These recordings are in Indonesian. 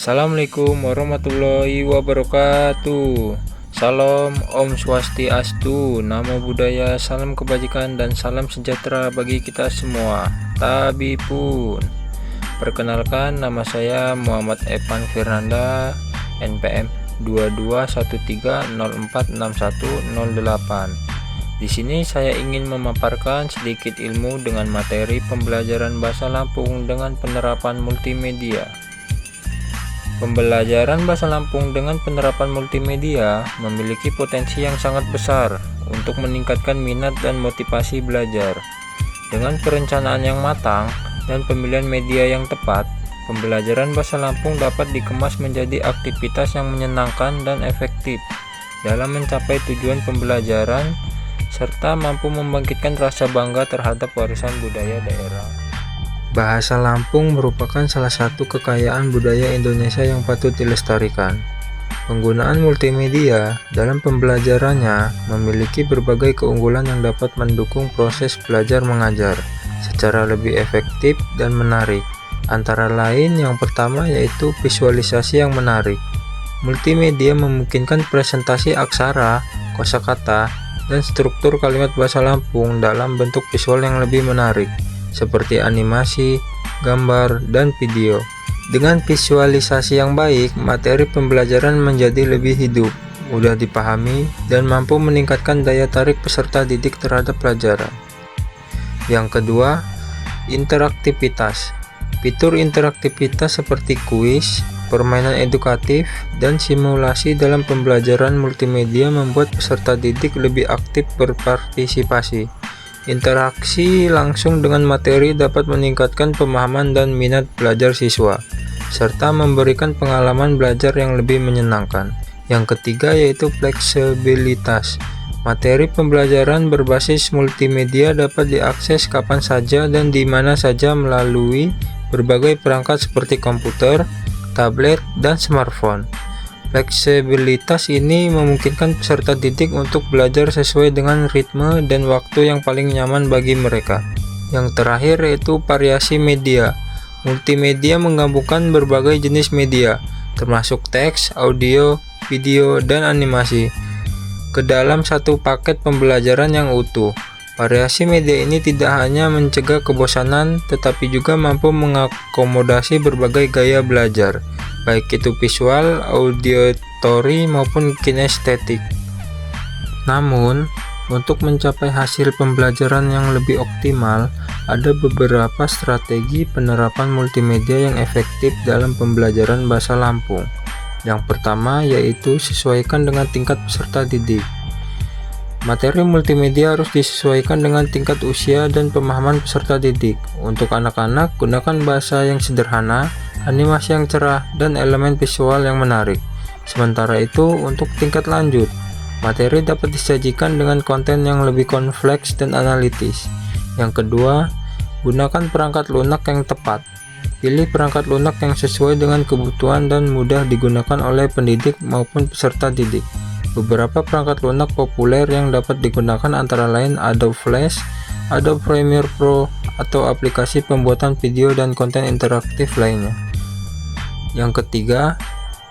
Assalamualaikum warahmatullahi wabarakatuh. Salam Om Swastiastu, Namo Buddhaya, salam kebajikan dan salam sejahtera bagi kita semua. Tabi pun. Perkenalkan, nama saya Muhammad Evan Firnanda, NPM 2213046108. Di sini saya ingin memaparkan sedikit ilmu dengan materi pembelajaran bahasa Lampung dengan penerapan multimedia. Pembelajaran bahasa Lampung dengan penerapan multimedia memiliki potensi yang sangat besar untuk meningkatkan minat dan motivasi belajar. Dengan perencanaan yang matang dan pemilihan media yang tepat, pembelajaran bahasa Lampung dapat dikemas menjadi aktivitas yang menyenangkan dan efektif dalam mencapai tujuan pembelajaran serta mampu membangkitkan rasa bangga terhadap warisan budaya daerah. Bahasa Lampung merupakan salah satu kekayaan budaya Indonesia yang patut dilestarikan. Penggunaan multimedia dalam pembelajarannya memiliki berbagai keunggulan yang dapat mendukung proses belajar mengajar secara lebih efektif dan menarik. Antara lain, yang pertama yaitu visualisasi yang menarik. Multimedia memungkinkan presentasi aksara, kosakata, dan struktur kalimat bahasa Lampung dalam bentuk visual yang lebih menarik, seperti animasi, gambar, dan video. Dengan visualisasi yang baik, materi pembelajaran menjadi lebih hidup, mudah dipahami, dan mampu meningkatkan daya tarik peserta didik terhadap pelajaran. Yang kedua, interaktivitas. Fitur interaktivitas seperti kuis, permainan edukatif, dan simulasi dalam pembelajaran multimedia membuat peserta didik lebih aktif berpartisipasi. Interaksi langsung dengan materi dapat meningkatkan pemahaman dan minat belajar siswa, serta memberikan pengalaman belajar yang lebih menyenangkan. Yang ketiga yaitu fleksibilitas. Materi pembelajaran berbasis multimedia dapat diakses kapan saja dan di mana saja melalui berbagai perangkat seperti komputer, tablet, dan smartphone. Fleksibilitas ini memungkinkan peserta didik untuk belajar sesuai dengan ritme dan waktu yang paling nyaman bagi mereka. Yang terakhir yaitu variasi media. Multimedia menggabungkan berbagai jenis media, termasuk teks, audio, video, dan animasi, ke dalam satu paket pembelajaran yang utuh. Variasi media ini tidak hanya mencegah kebosanan, tetapi juga mampu mengakomodasi berbagai gaya belajar, baik itu visual, auditory, maupun kinestetik. Namun, untuk mencapai hasil pembelajaran yang lebih optimal, ada beberapa strategi penerapan multimedia yang efektif dalam pembelajaran bahasa Lampung. Yang pertama yaitu sesuaikan dengan tingkat peserta didik. Materi multimedia harus disesuaikan dengan tingkat usia dan pemahaman peserta didik. Untuk anak-anak, gunakan bahasa yang sederhana, animasi yang cerah, dan elemen visual yang menarik. Sementara itu, untuk tingkat lanjut, materi dapat disajikan dengan konten yang lebih kompleks dan analitis. Yang kedua, gunakan perangkat lunak yang tepat. Pilih perangkat lunak yang sesuai dengan kebutuhan dan mudah digunakan oleh pendidik maupun peserta didik. Beberapa perangkat lunak populer yang dapat digunakan antara lain Adobe Flash, Adobe Premiere Pro, atau aplikasi pembuatan video dan konten interaktif lainnya. Yang ketiga,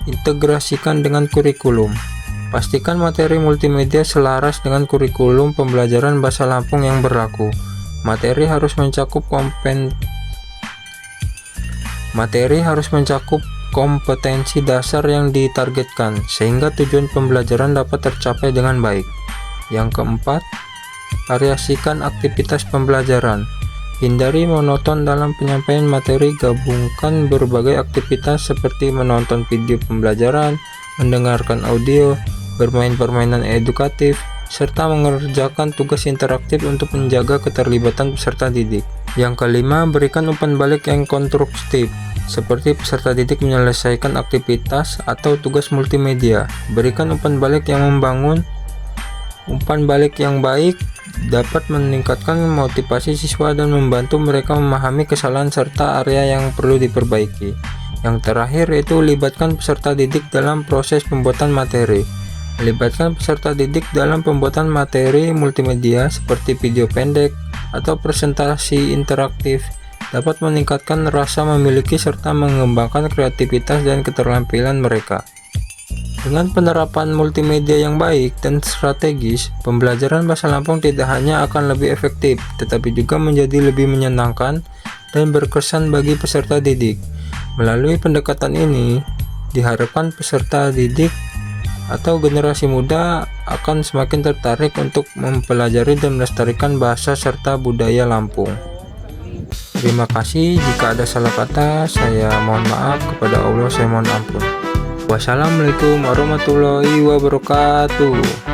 integrasikan dengan kurikulum. Pastikan materi multimedia selaras dengan kurikulum pembelajaran bahasa Lampung yang berlaku. Materi harus mencakup kompetensi dasar yang ditargetkan, sehingga tujuan pembelajaran dapat tercapai dengan baik. Yang keempat, variasikan aktivitas pembelajaran. Hindari monoton dalam penyampaian materi, gabungkan berbagai aktivitas seperti menonton video pembelajaran, mendengarkan audio, bermain permainan edukatif, serta mengerjakan tugas interaktif untuk menjaga keterlibatan peserta didik. Yang kelima, berikan umpan balik yang konstruktif, seperti peserta didik menyelesaikan aktivitas atau tugas multimedia. Berikan umpan balik yang membangun. Umpan balik yang baik dapat meningkatkan motivasi siswa dan membantu mereka memahami kesalahan serta area yang perlu diperbaiki. Yang terakhir yaitu libatkan peserta didik dalam proses pembuatan materi. Melibatkan peserta didik dalam pembuatan materi multimedia seperti video pendek atau presentasi interaktif dapat meningkatkan rasa memiliki serta mengembangkan kreativitas dan keterampilan mereka. Dengan penerapan multimedia yang baik dan strategis, pembelajaran bahasa Lampung tidak hanya akan lebih efektif, tetapi juga menjadi lebih menyenangkan dan berkesan bagi peserta didik. Melalui pendekatan ini, diharapkan peserta didik atau generasi muda akan semakin tertarik untuk mempelajari dan melestarikan bahasa serta budaya Lampung. Terima kasih. Jika ada salah kata, saya mohon maaf. Kepada Allah saya mohon ampun. Wassalamualaikum warahmatullahi wabarakatuh.